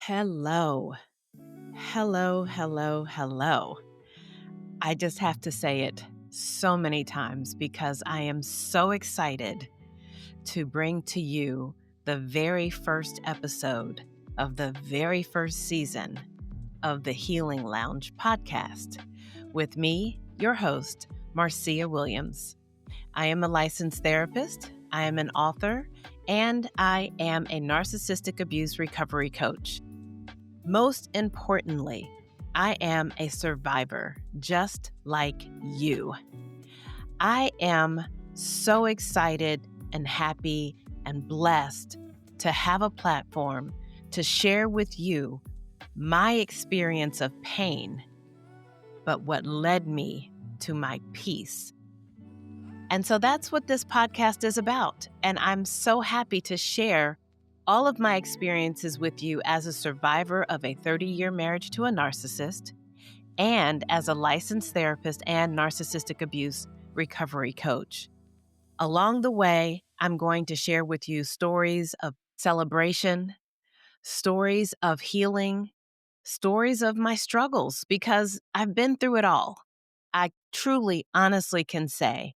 Hello. Hello, hello, hello. I just have to say it so many times because I am so excited to bring to you the very first episode of the very first season of the Healing Lounge podcast with me, your host, Marcia Williams. I am a licensed therapist, I am an author, and I am a narcissistic abuse recovery coach. Most importantly, I am a survivor just like you. I am so excited and happy and blessed to have a platform to share with you my experience of pain, but what led me to my peace. And so that's what this podcast is about. And I'm so happy to share all of my experiences with you as a survivor of a 30-year marriage to a narcissist and as a licensed therapist and narcissistic abuse recovery coach. Along the way, I'm going to share with you stories of celebration, stories of healing, stories of my struggles, because I've been through it all. I truly, honestly can say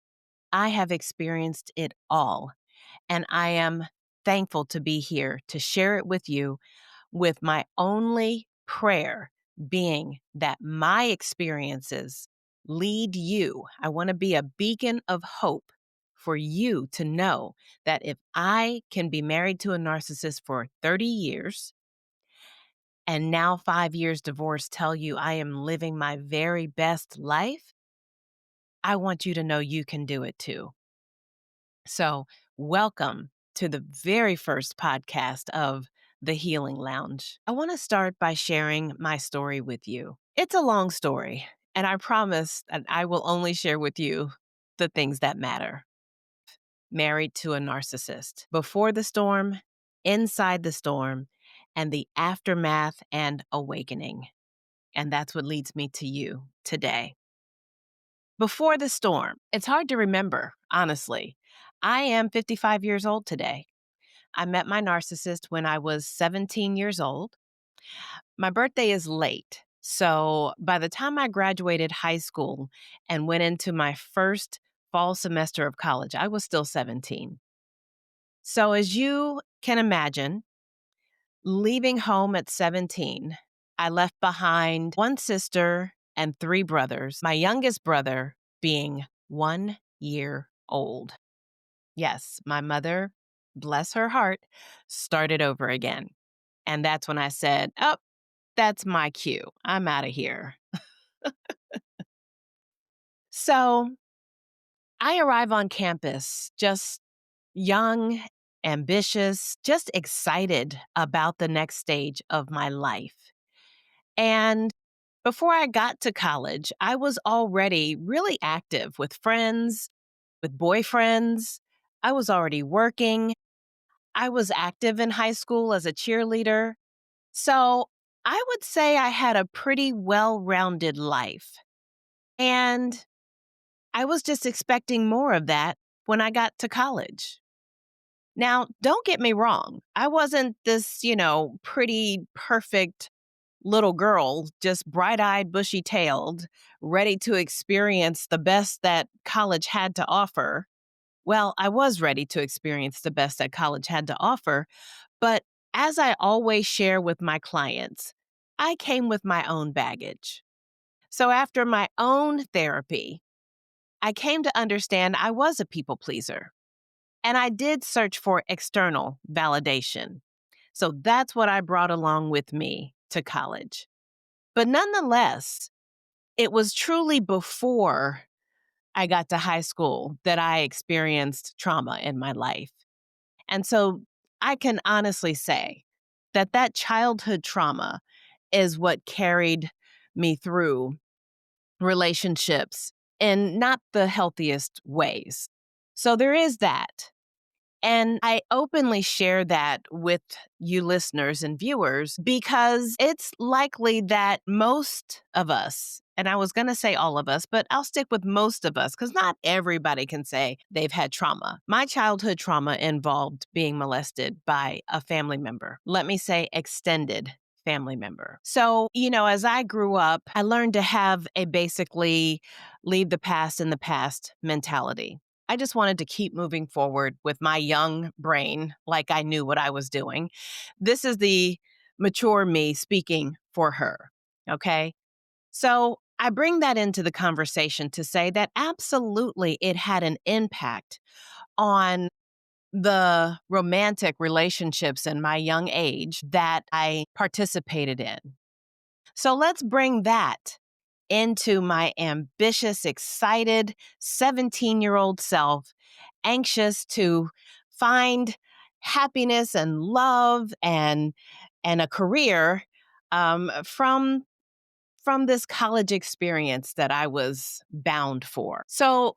I have experienced it all. And I am thankful to be here to share it with you, with my only prayer being that my experiences lead you. I want to be a beacon of hope for you to know that if I can be married to a narcissist for 30 years and now 5 years divorced tell you I am living my very best life, I want you to know you can do it too. So, welcome to the very first podcast of The Healing Lounge. I want to start by sharing my story with you. It's a long story, and I promise that I will only share with you the things that matter. Married to a narcissist. Before the storm, inside the storm, and the aftermath and awakening. And that's what leads me to you today. Before the storm, it's hard to remember, honestly. I am 55 years old today. I met my narcissist when I was 17 years old. My birthday is late. So by the time I graduated high school and went into my first fall semester of college, I was still 17. So as you can imagine, leaving home at 17, I left behind one sister and three brothers, my youngest brother being 1 year old. Yes, my mother, bless her heart, started over again. And that's when I said, oh, that's my cue. I'm out of here. So I arrive on campus just young, ambitious, just excited about the next stage of my life. And before I got to college, I was already really active with friends, with boyfriends. I was already working. I was active in high school as a cheerleader. So I would say I had a pretty well-rounded life. And I was just expecting more of that when I got to college. Now, don't get me wrong. I wasn't this, pretty, perfect little girl, just bright-eyed, bushy-tailed, ready to experience the best that college had to offer. Well, I was ready to experience the best that college had to offer, but as I always share with my clients, I came with my own baggage. So after my own therapy, I came to understand I was a people pleaser, and I did search for external validation. So that's what I brought along with me to college. But nonetheless, it was truly before I got to high school that I experienced trauma in my life. And so I can honestly say that that childhood trauma is what carried me through relationships in not the healthiest ways. So there is that. And I openly share that with you listeners and viewers because it's likely that most of us, and I was going to say all of us, but I'll stick with most of us because not everybody can say they've had trauma. My childhood trauma involved being molested by a family member. Let me say extended family member. So, as I grew up, I learned to have a basically leave the past in the past mentality. I just wanted to keep moving forward with my young brain like I knew what I was doing. This is the mature me speaking for her. Okay. So I bring that into the conversation to say that absolutely it had an impact on the romantic relationships in my young age that I participated in. So let's bring that into my ambitious, excited 17-year-old self, anxious to find happiness and love and a career from this college experience that I was bound for. So,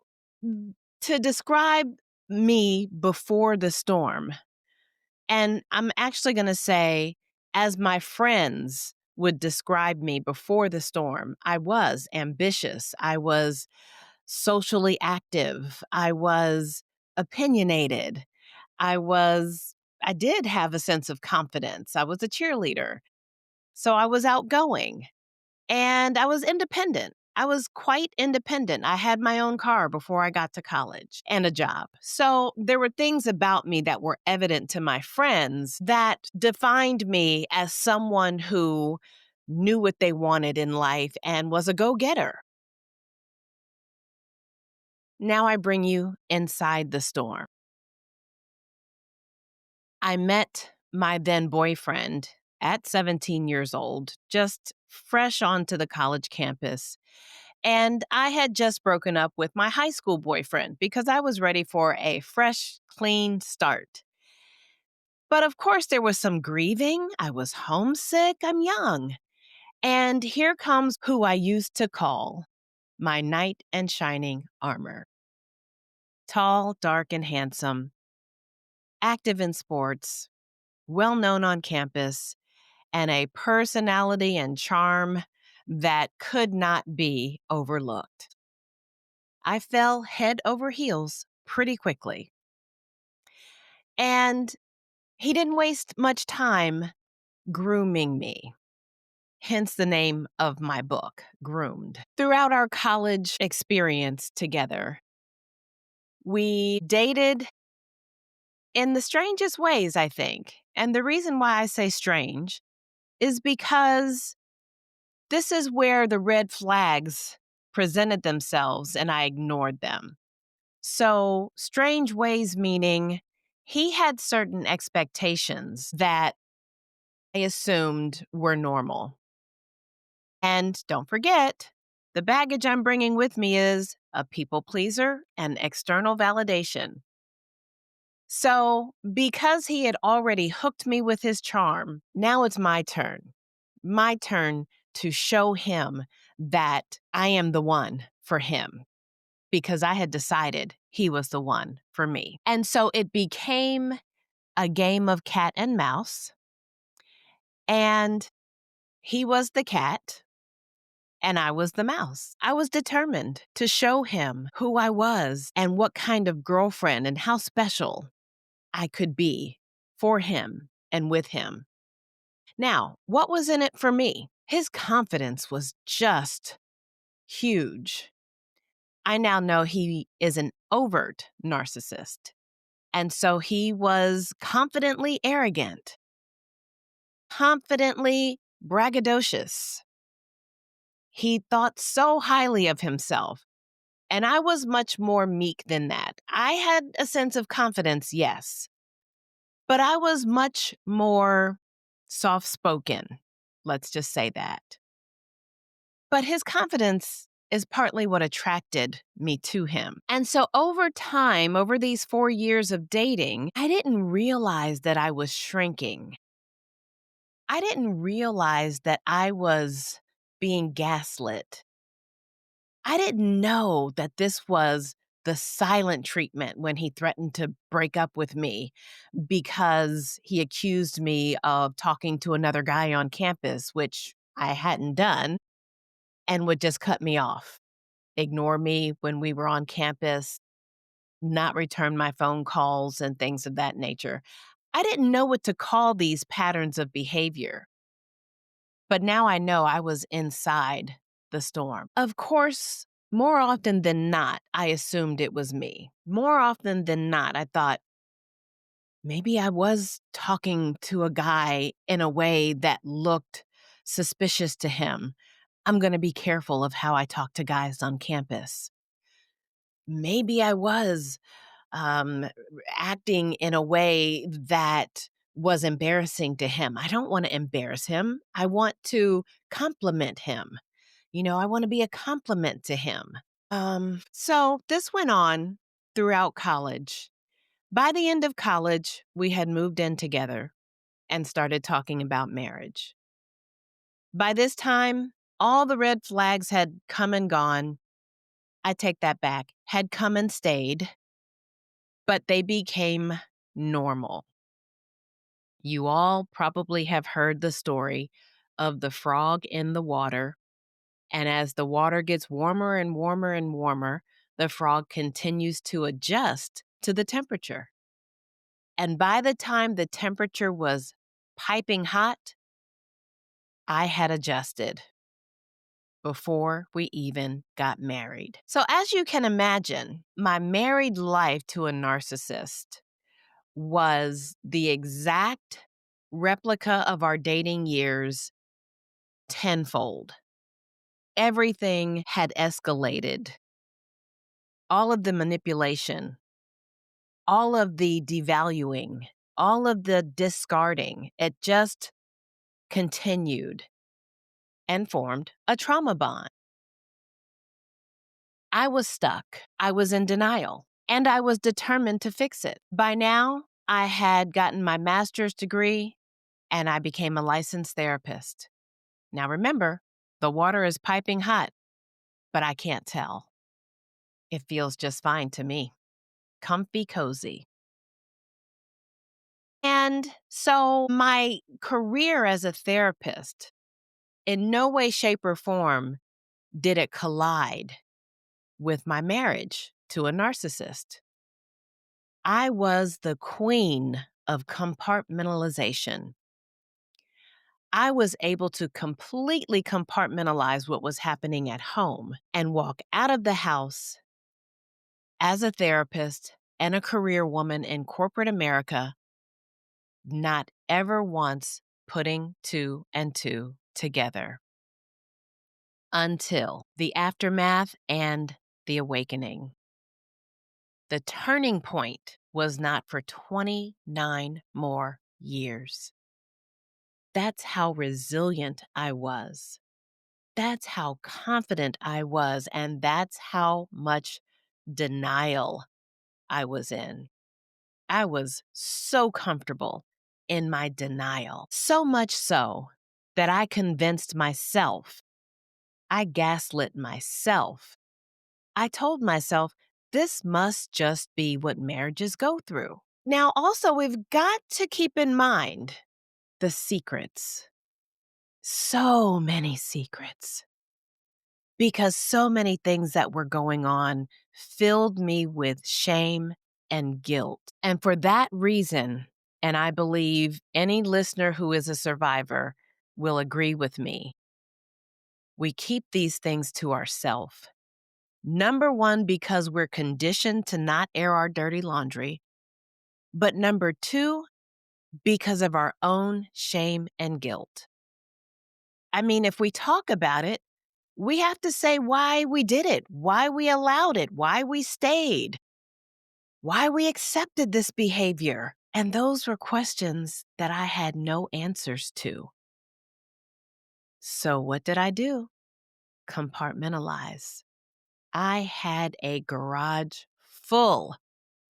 to describe me before the storm, and I'm actually going to say, as my friends would describe me before the storm, I was ambitious. I was socially active. I was opinionated. I did have a sense of confidence. I was a cheerleader. So I was outgoing. And I was independent. I was quite independent. I had my own car before I got to college and a job. So there were things about me that were evident to my friends that defined me as someone who knew what they wanted in life and was a go getter. Now I bring you inside the storm. I met my then boyfriend at 17 years old, just fresh onto the college campus. And I had just broken up with my high school boyfriend because I was ready for a fresh, clean start. But of course, there was some grieving. I was homesick. I'm young. And here comes who I used to call my knight in shining armor. Tall, dark, and handsome, active in sports, well known on campus, and a personality and charm that could not be overlooked. I fell head over heels pretty quickly. And he didn't waste much time grooming me, hence the name of my book, Groomed. Throughout our college experience together, we dated in the strangest ways, I think. And the reason why I say strange is because this is where the red flags presented themselves and I ignored them. So, strange ways meaning he had certain expectations that I assumed were normal. And don't forget, the baggage I'm bringing with me is a people pleaser and external validation. So, because he had already hooked me with his charm, now it's my turn. My turn to show him that I am the one for him because I had decided he was the one for me. And so it became a game of cat and mouse, and he was the cat and I was the mouse. I was determined to show him who I was and what kind of girlfriend and how special I could be for him and with him. Now, what was in it for me? His confidence was just huge. I now know he is an overt narcissist. And so he was confidently arrogant, confidently braggadocious. He thought so highly of himself. And I was much more meek than that. I had a sense of confidence, yes, but I was much more soft spoken. Let's just say that. But his confidence is partly what attracted me to him. And so over time, over these 4 years of dating, I didn't realize that I was shrinking. I didn't realize that I was being gaslit. I didn't know that this was the silent treatment when he threatened to break up with me because he accused me of talking to another guy on campus, which I hadn't done, and would just cut me off, ignore me when we were on campus, not return my phone calls and things of that nature. I didn't know what to call these patterns of behavior. But now I know I was inside the storm. Of course, more often than not, I assumed it was me. More often than not, I thought, maybe I was talking to a guy in a way that looked suspicious to him. I'm going to be careful of how I talk to guys on campus. Maybe I was um, acting in a way that was embarrassing to him. I don't want to embarrass him. I want to compliment him. I want to be a compliment to him. So this went on throughout college. By the end of college, we had moved in together and started talking about marriage. By this time, all the red flags had come and gone. I take that back, had come and stayed, but they became normal. You all probably have heard the story of the frog in the water. And as the water gets warmer and warmer and warmer, the frog continues to adjust to the temperature. And by the time the temperature was piping hot, I had adjusted before we even got married. So, as you can imagine, my married life to a narcissist was the exact replica of our dating years tenfold. Everything had escalated. All of the manipulation, all of the devaluing, all of the discarding, it just continued and formed a trauma bond. I was stuck. I was in denial, and I was determined to fix it. By now, I had gotten my master's degree and I became a licensed therapist. Now remember, the water is piping hot, but I can't tell. It feels just fine to me. Comfy, cozy. And so my career as a therapist, in no way, shape, or form did it collide with my marriage to a narcissist. I was the queen of compartmentalization. I was able to completely compartmentalize what was happening at home and walk out of the house as a therapist and a career woman in corporate America, not ever once putting two and two together until the aftermath and the awakening. The turning point was not for 29 more years. That's how resilient I was. That's how confident I was. And that's how much denial I was in. I was so comfortable in my denial, so much so that I convinced myself, I gaslit myself. I told myself, this must just be what marriages go through. Now, also, we've got to keep in mind the secrets. So many secrets. Because so many things that were going on filled me with shame and guilt. And for that reason, and I believe any listener who is a survivor will agree with me, we keep these things to ourselves. Number one, because we're conditioned to not air our dirty laundry. But number two, because of our own shame and guilt. I mean, if we talk about it, we have to say why we did it, why we allowed it, why we stayed, why we accepted this behavior. And those were questions that I had no answers to. So what did I do? Compartmentalize. I had a garage full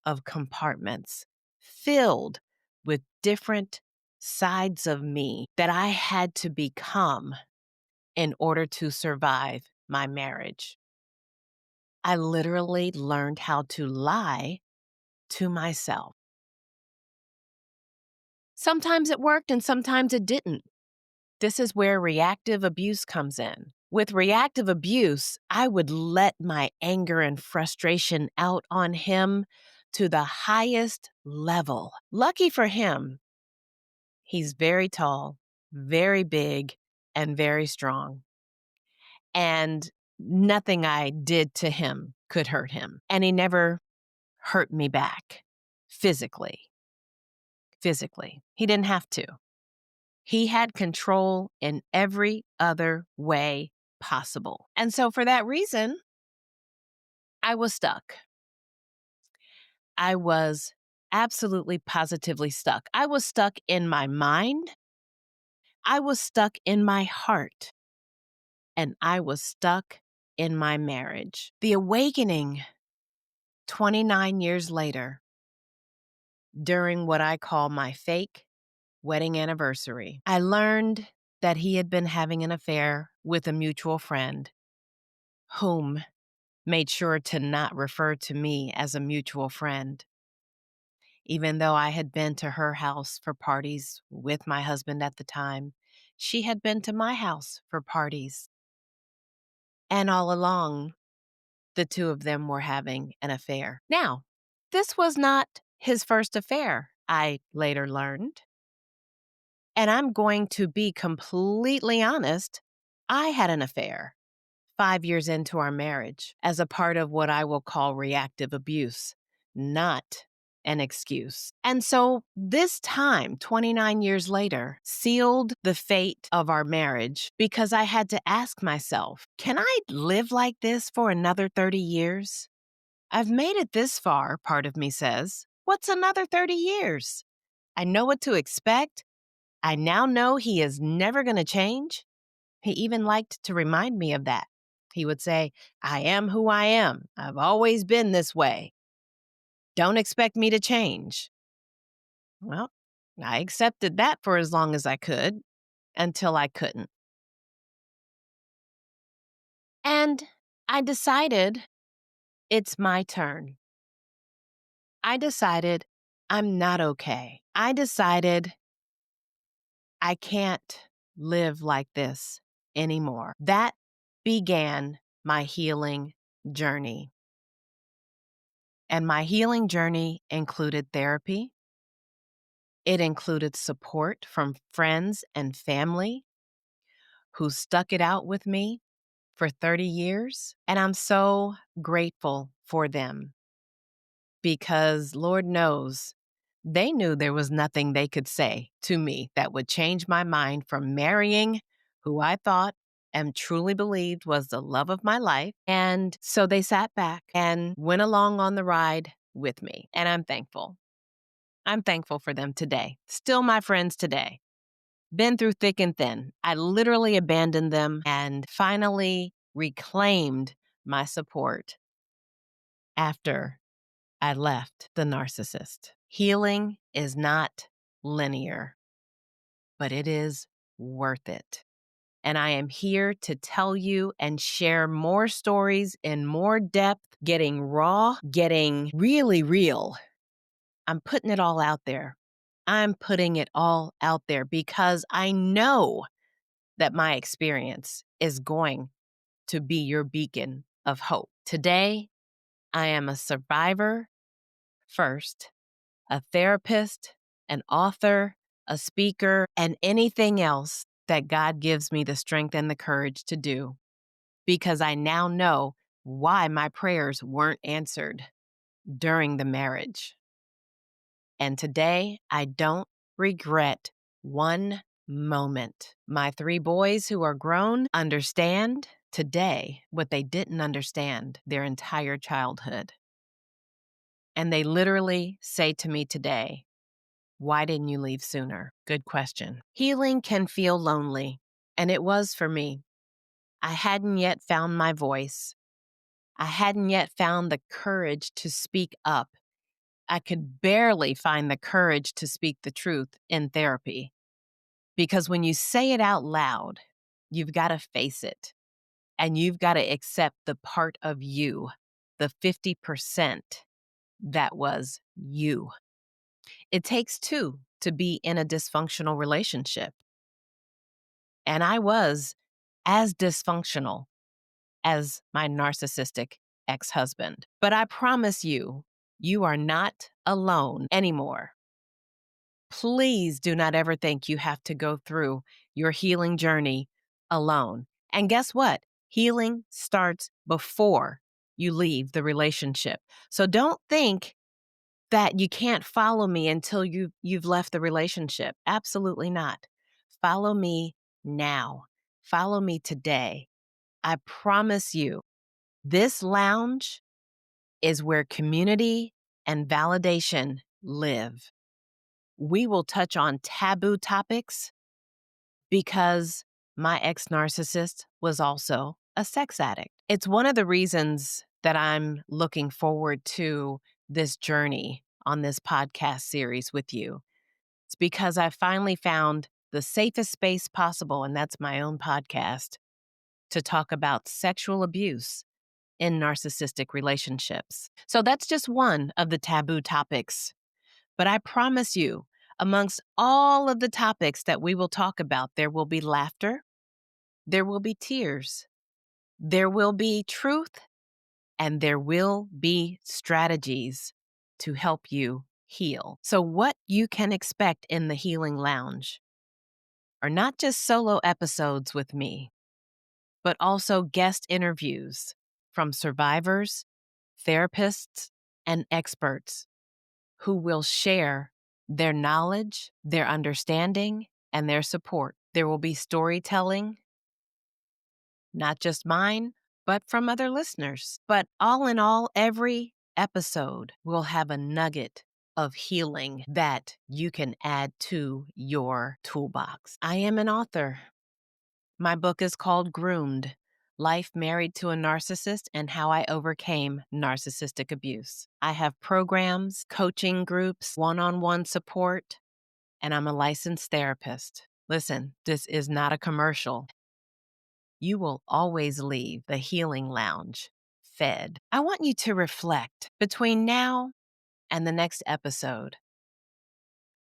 of compartments filled with different sides of me that I had to become in order to survive my marriage. I literally learned how to lie to myself. Sometimes it worked and sometimes it didn't. This is where reactive abuse comes in. With reactive abuse, I would let my anger and frustration out on him to the highest level. Lucky for him, he's very tall, very big, and very strong. And nothing I did to him could hurt him. And he never hurt me back physically. Physically. He didn't have to. He had control in every other way possible. And so for that reason, I was stuck. I was absolutely positively stuck. I was stuck in my mind. I was stuck in my heart. And I was stuck in my marriage. The awakening 29 years later, during what I call my fake wedding anniversary, I learned that he had been having an affair with a mutual friend whom made sure to not refer to me as a mutual friend. Even though I had been to her house for parties with my husband at the time, she had been to my house for parties. And all along, the two of them were having an affair. Now, this was not his first affair, I later learned. And I'm going to be completely honest, I had an affair 5 years into our marriage as a part of what I will call reactive abuse, not an excuse. And so this time, 29 years later, sealed the fate of our marriage because I had to ask myself, can I live like this for another 30 years? I've made it this far, part of me says. What's another 30 years? I know what to expect. I now know he is never going to change. He even liked to remind me of that. He would say, I am who I am. I've always been this way. Don't expect me to change. Well, I accepted that for as long as I could, until I couldn't. And I decided it's my turn. I decided I'm not okay. I decided I can't live like this anymore. That began my healing journey. And my healing journey included therapy. It included support from friends and family who stuck it out with me for 30 years. And I'm so grateful for them because Lord knows they knew there was nothing they could say to me that would change my mind from marrying who I thought and truly believed was the love of my life. And so they sat back and went along on the ride with me. And I'm thankful. I'm thankful for them today. Still my friends today. Been through thick and thin. I literally abandoned them and finally reclaimed my support after I left the narcissist. Healing is not linear, but it is worth it. And I am here to tell you and share more stories in more depth, getting raw, getting really real. I'm putting it all out there. I'm putting it all out there because I know that my experience is going to be your beacon of hope. Today, I am a survivor first, a therapist, an author, a speaker, and anything else that God gives me the strength and the courage to do, because I now know why my prayers weren't answered during the marriage. And today, I don't regret one moment. My 3 boys who are grown understand today what they didn't understand their entire childhood. And they literally say to me today, why didn't you leave sooner? Good question. Healing can feel lonely, and it was for me. I hadn't yet found my voice. I hadn't yet found the courage to speak up. I could barely find the courage to speak the truth in therapy. Because when you say it out loud, you've got to face it. And you've got to accept the part of you, the 50% that was you. It takes 2 to be in a dysfunctional relationship. And I was as dysfunctional as my narcissistic ex-husband. But I promise you, you are not alone anymore. Please do not ever think you have to go through your healing journey alone. And guess what? Healing starts before you leave the relationship. So don't think that you can't follow me until you've left the relationship. Absolutely not. Follow me now. Follow me today. I promise you, this lounge is where community and validation live. We will touch on taboo topics because my ex-narcissist was also a sex addict. It's one of the reasons that I'm looking forward to this journey on this podcast series with you. It's because I finally found the safest space possible, and that's my own podcast, to talk about sexual abuse in narcissistic relationships. So that's just one of the taboo topics. But I promise you, amongst all of the topics that we will talk about, there will be laughter, there will be tears, there will be truth, and there will be strategies to help you heal. So what you can expect in the Healing Lounge are not just solo episodes with me, but also guest interviews from survivors, therapists, and experts who will share their knowledge, their understanding, and their support. There will be storytelling, not just mine, but from other listeners. But all in all, every episode will have a nugget of healing that you can add to your toolbox. I am an author. My book is called Groomed: Life Married to a Narcissist and How I Overcame Narcissistic Abuse. I have programs, coaching groups, one-on-one support, and I'm a licensed therapist. Listen, this is not a commercial. You will always leave the Healing Lounge fed. I want you to reflect between now and the next episode.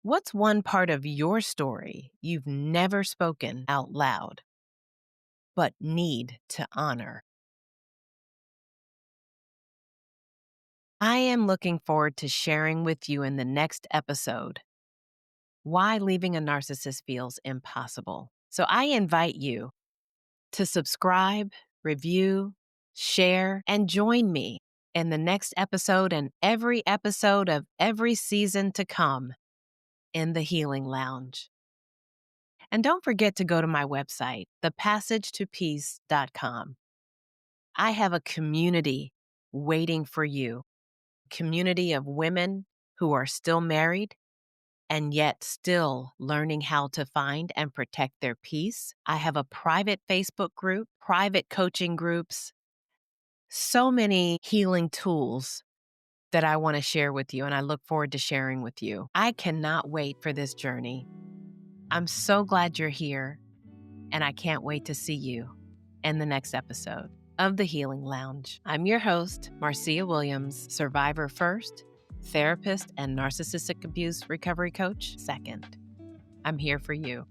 What's one part of your story you've never spoken out loud, but need to honor? I am looking forward to sharing with you in the next episode why leaving a narcissist feels impossible. So I invite you to subscribe, review, share, and join me in the next episode and every episode of every season to come in the Healing Lounge. And don't forget to go to my website, thepassagetopeace.com. I have a community waiting for you, a community of women who are still married and yet still learning how to find and protect their peace. I have a private Facebook group, private coaching groups, so many healing tools that I want to share with you, and I look forward to sharing with you. I cannot wait for this journey. I'm so glad you're here, and I can't wait to see you in the next episode of The Healing Lounge. I'm your host, Marcia Williams, survivor first, therapist and narcissistic abuse recovery coach second. I'm here for you.